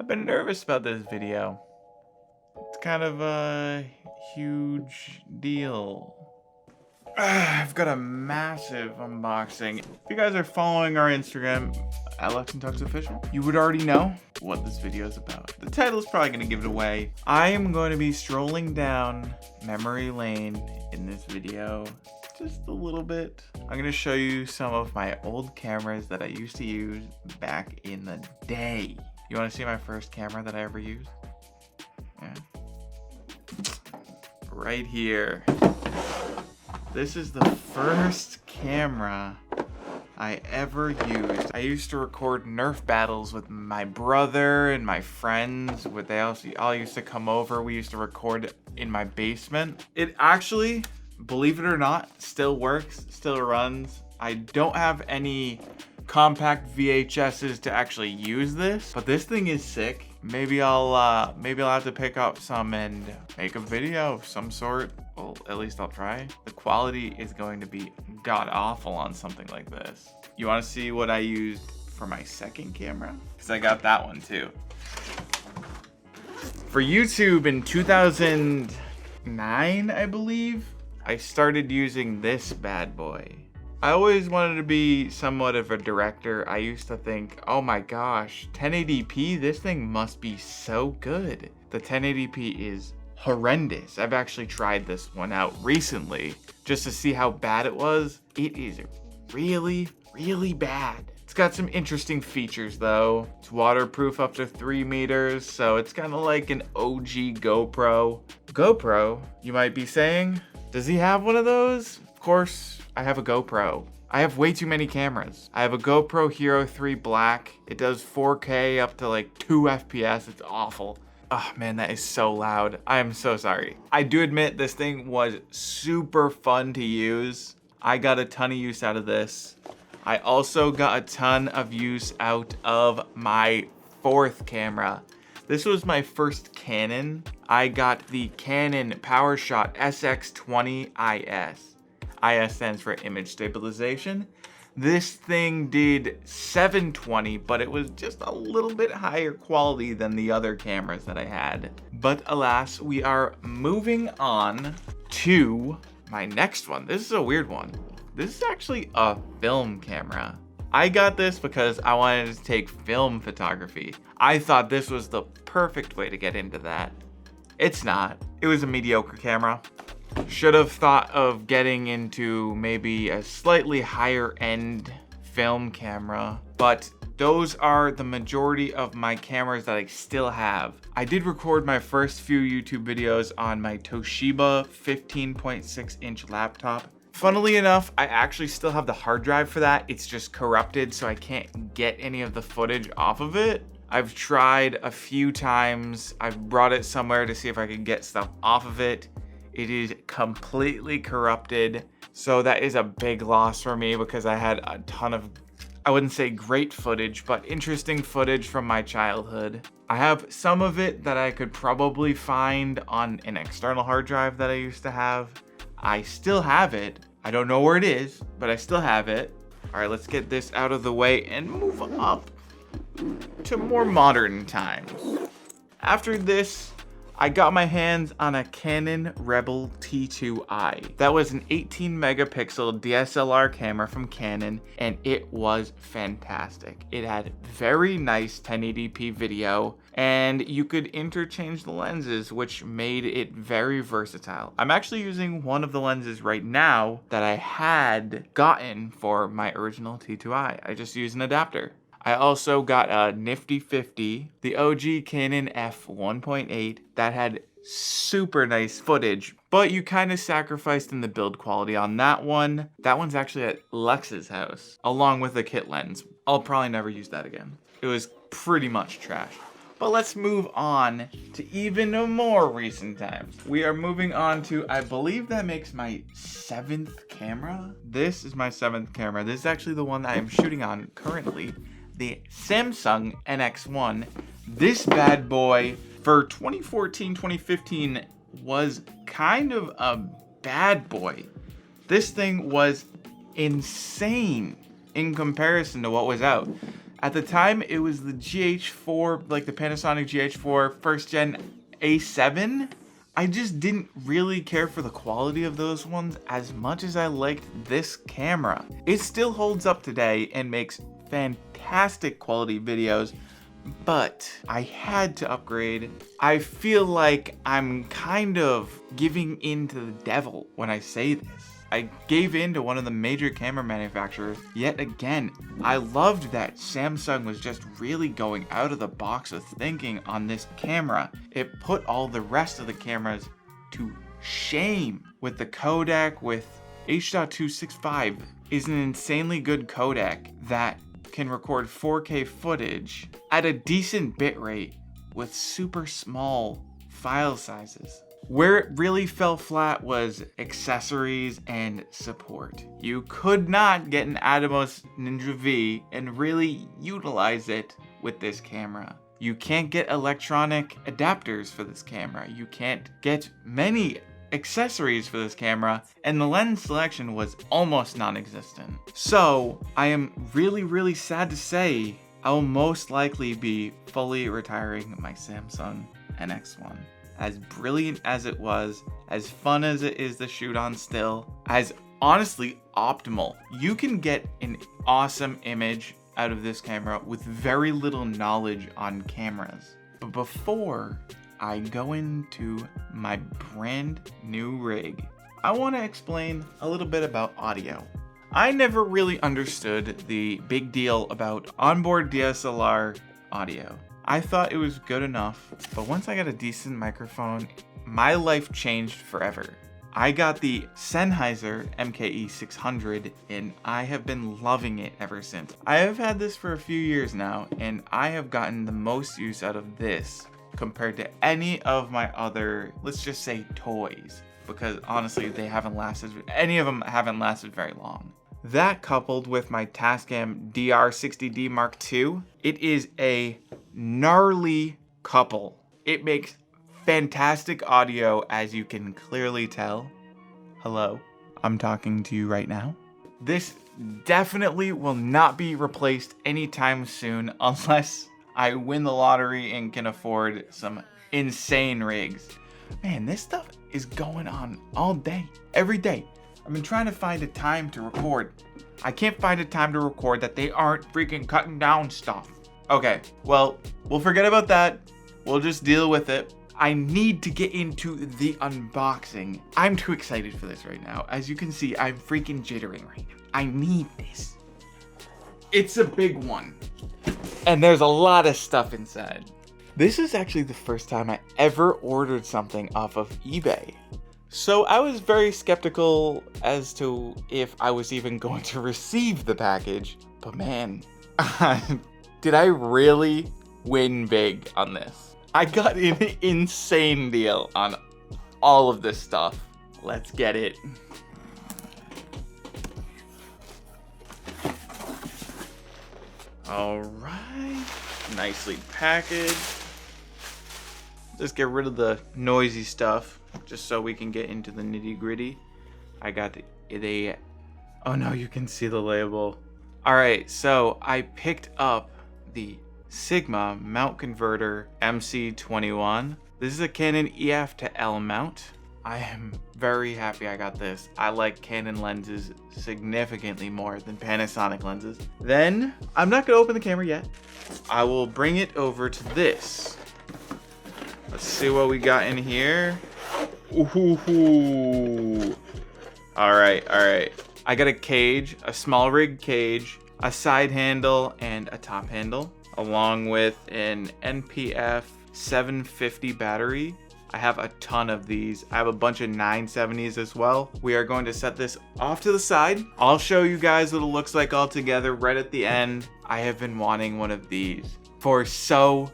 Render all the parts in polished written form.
I've been nervous about this video. It's kind of a huge deal. I've got a massive unboxing. If you guys are following our Instagram, @LexandTalksOfficial, you would already know what this video is about. The title is probably going to give it away. I am going to be strolling down memory lane in this video, just a little bit. I'm going to show you some of my old cameras that I used to use back in the day. You want to see my first camera that I ever used? Yeah. Right here. This is the first camera I ever used. I used to record Nerf battles with my brother and my friends. They all used to come over. We used to record in my basement. It actually, believe it or not, still works, still runs. I don't have any compact VHSs to actually use this, but this thing is sick. Maybe I'll have to pick up some and make a video of some sort. Well, at least I'll try. The quality is going to be god awful on something like this. You want to see what I used for my second camera? Because I got that one too. For YouTube in 2009, I believe, I started using this bad boy. I always wanted to be somewhat of a director. I used to think, oh my gosh, 1080p, this thing must be so good. The 1080p is horrendous. I've actually tried this one out recently just to see how bad it was. It is really, really bad. It's got some interesting features though. It's waterproof up to 3 meters, so it's kind of like an OG GoPro. GoPro, you might be saying? Does he have one of those? Of course, I have a GoPro. I have way too many cameras. I have a GoPro Hero 3 Black. It does 4K up to like 2 FPS. It's awful. Oh man, that is so loud. I am so sorry. I do admit this thing was super fun to use. I got a ton of use out of this. I also got a ton of use out of my fourth camera. This was my first Canon. I got the Canon PowerShot SX20 IS. IS stands for image stabilization. This thing did 720, but it was just a little bit higher quality than the other cameras that I had. But alas, we are moving on to my next one. This is a weird one. This is actually a film camera. I got this because I wanted to take film photography. I thought this was the perfect way to get into that. It's not. It was a mediocre camera. Should have thought of getting into maybe a slightly higher end film camera, but those are the majority of my cameras that I still have. I did record my first few YouTube videos on my Toshiba 15.6 inch laptop. Funnily enough, I actually still have the hard drive for that. It's just corrupted, so I can't get any of the footage off of it. I've tried a few times. I've brought it somewhere to see if I could get stuff off of it. It is completely corrupted. So that is a big loss for me because I had a ton of, I wouldn't say great footage, but interesting footage from my childhood. I have some of it that I could probably find on an external hard drive that I used to have. I still have it. I don't know where it is, but I still have it. All right, let's get this out of the way and move up to more modern times. After this, I got my hands on a Canon Rebel T2i. That was an 18 megapixel DSLR camera from Canon, and it was fantastic. It had very nice 1080p video, and you could interchange the lenses, which made it very versatile. I'm actually using one of the lenses right now that I had gotten for my original T2i. I just used an adapter. I also got a Nifty 50, the OG Canon f1.8 that had super nice footage, but you kind of sacrificed in the build quality on that one. That one's actually at Lex's house, along with a kit lens. I'll probably never use that again. It was pretty much trash. But let's move on to even more recent times. We are moving on to, I believe that makes my 7th camera. This is my 7th camera. This is actually the one that I'm shooting on currently. The Samsung NX1. This bad boy for 2014, 2015 was kind of a bad boy. This thing was insane in comparison to what was out. At the time, it was the GH4, like the Panasonic GH4 first gen A7. I just didn't really care for the quality of those ones as much as I liked this camera. It still holds up today and makes fantastic quality videos, but I had to upgrade. I feel like I'm kind of giving in to the devil when I say this. I gave in to one of the major camera manufacturers yet again. I loved that Samsung was just really going out of the box with thinking on this camera. It put all the rest of the cameras to shame. With the codec, with H.265 is an insanely good codec that can record 4K footage at a decent bitrate with super small file sizes. Where it really fell flat was accessories and support. You could not get an Atomos Ninja V and really utilize it with this camera. You can't get electronic adapters for this camera. You can't get many accessories for this camera, and the lens selection was almost non-existent. So I am really sad to say I will most likely be fully retiring my Samsung NX1. As brilliant as it was, as fun as it is to shoot on still, as honestly optimal. You can get an awesome image out of this camera with very little knowledge on cameras. But before I go into my brand new rig, I want to explain a little bit about audio. I never really understood the big deal about onboard DSLR audio. I thought it was good enough, but once I got a decent microphone, my life changed forever. I got the Sennheiser MKE 600 and I have been loving it ever since. I have had this for a few years now and I have gotten the most use out of this compared to any of my other, let's just say, toys, because honestly any of them haven't lasted very long. That coupled with my Tascam DR60D Mark II, it is a gnarly couple. It makes fantastic audio, as you can clearly tell. Hello, I'm talking to you right now. This definitely will not be replaced anytime soon unless I win the lottery and can afford some insane rigs. Man, this stuff is going on all day, every day. I've been trying to find a time to record. I can't find a time to record that they aren't freaking cutting down stuff. Okay, well, we'll forget about that. We'll just deal with it. I need to get into the unboxing. I'm too excited for this right now. As you can see, I'm freaking jittering right now. I need this. It's a big one. And there's a lot of stuff inside. This is actually the first time I ever ordered something off of eBay. So I was very skeptical as to if I was even going to receive the package, but man, did I really win big on this? I got an insane deal on all of this stuff. Let's get it. All right, nicely packaged. Just get rid of the noisy stuff, just so we can get into the nitty gritty. I got oh no, you can see the label. All right, so I picked up the Sigma mount converter MC21. This is a Canon EF to L mount. I am very happy I got this. I like Canon lenses significantly more than Panasonic lenses. Then, I'm not gonna open the camera yet. I will bring it over to this. Let's see what we got in here. Ooh. All right. I got a cage, a small rig cage, a side handle, and a top handle, along with an NPF 750 battery. I have a ton of these. I have a bunch of 970s as well. We are going to set this off to the side. I'll show you guys what it looks like all together right at the end. I have been wanting one of these for so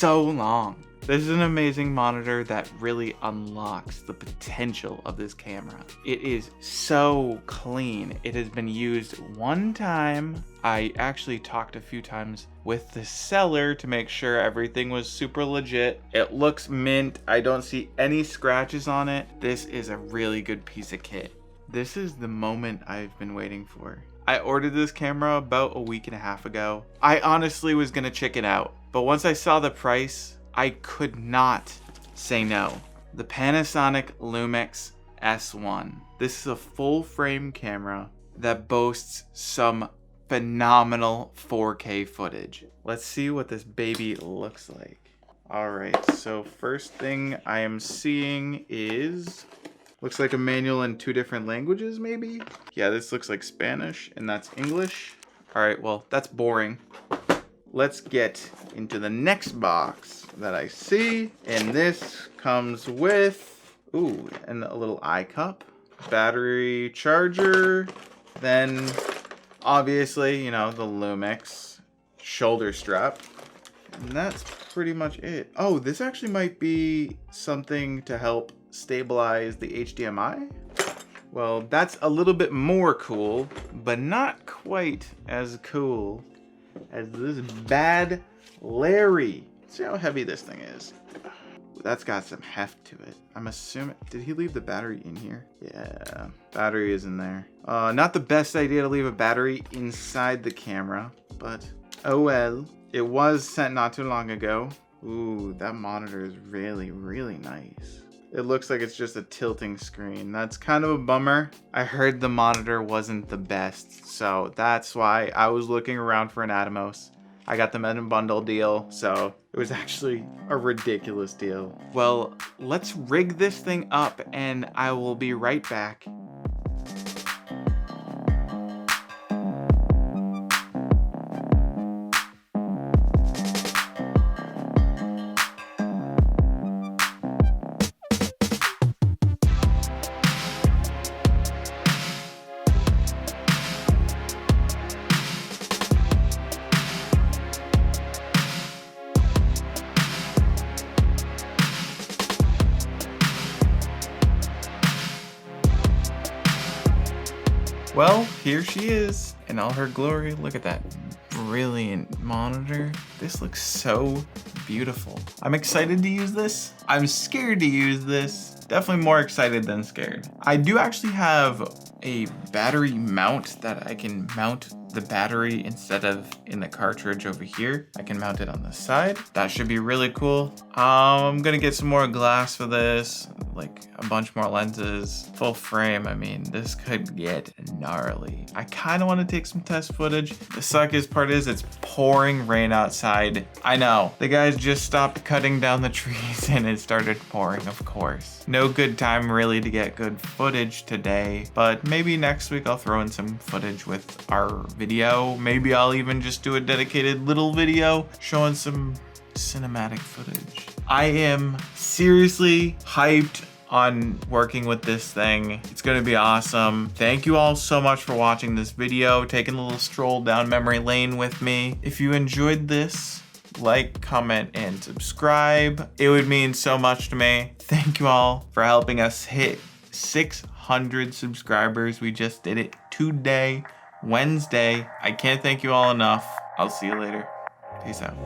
long. This is an amazing monitor that really unlocks the potential of this camera. It is so clean. It has been used one time. I actually talked a few times with the seller to make sure everything was super legit. It looks mint. I don't see any scratches on it. This is a really good piece of kit. This is the moment I've been waiting for. I ordered this camera about a week and a half ago. I honestly was gonna chicken out, but once I saw the price, I could not say no. The Panasonic Lumix S1. This is a full frame camera that boasts some phenomenal 4K footage. Let's see what this baby looks like. All right, so first thing I am seeing is, looks like a manual in 2 different languages maybe? Yeah, this looks like Spanish and that's English. All right, well, that's boring. Let's get into the next box that I see. And this comes with, ooh, and a little eye cup, battery charger, then obviously, you know, the Lumix shoulder strap. And that's pretty much it. Oh, this actually might be something to help stabilize the HDMI. Well, that's a little bit more cool, but not quite as cool as this bad Larry. See how heavy this thing is. That's got some heft to it. I'm assuming, did he leave the battery in here? Yeah, battery is in there. Not the best idea to leave a battery inside the camera, but oh well. It was sent not too long ago. Ooh, that monitor is really, really nice. It looks like it's just a tilting screen. That's kind of a bummer. I heard the monitor wasn't the best, so that's why I was looking around for an Atomos. I got the Men in Bundle deal, so it was actually a ridiculous deal. Well, let's rig this thing up and I will be right back. Well, here she is in all her glory. Look at that brilliant monitor. This looks so beautiful. I'm excited to use this. I'm scared to use this. Definitely more excited than scared. I do actually have a battery mount that I can mount the battery instead of in the cartridge over here. I can mount it on the side. That should be really cool. I'm gonna get some more glass for this, like a bunch more lenses, full frame. I mean, this could get gnarly. I kind of want to take some test footage. The suckiest part is it's pouring rain outside. I know, the guys just stopped cutting down the trees and it started pouring, of course. No good time really to get good footage today, but maybe next week I'll throw in some footage with our video. Maybe I'll even just do a dedicated little video showing some cinematic footage. I am seriously hyped on working with this thing. It's gonna be awesome. Thank you all so much for watching this video, taking a little stroll down memory lane with me. If you enjoyed this, like, comment, and subscribe. It would mean so much to me. Thank you all for helping us hit 600 subscribers. We just did it today, Wednesday. I can't thank you all enough. I'll see you later. Peace out.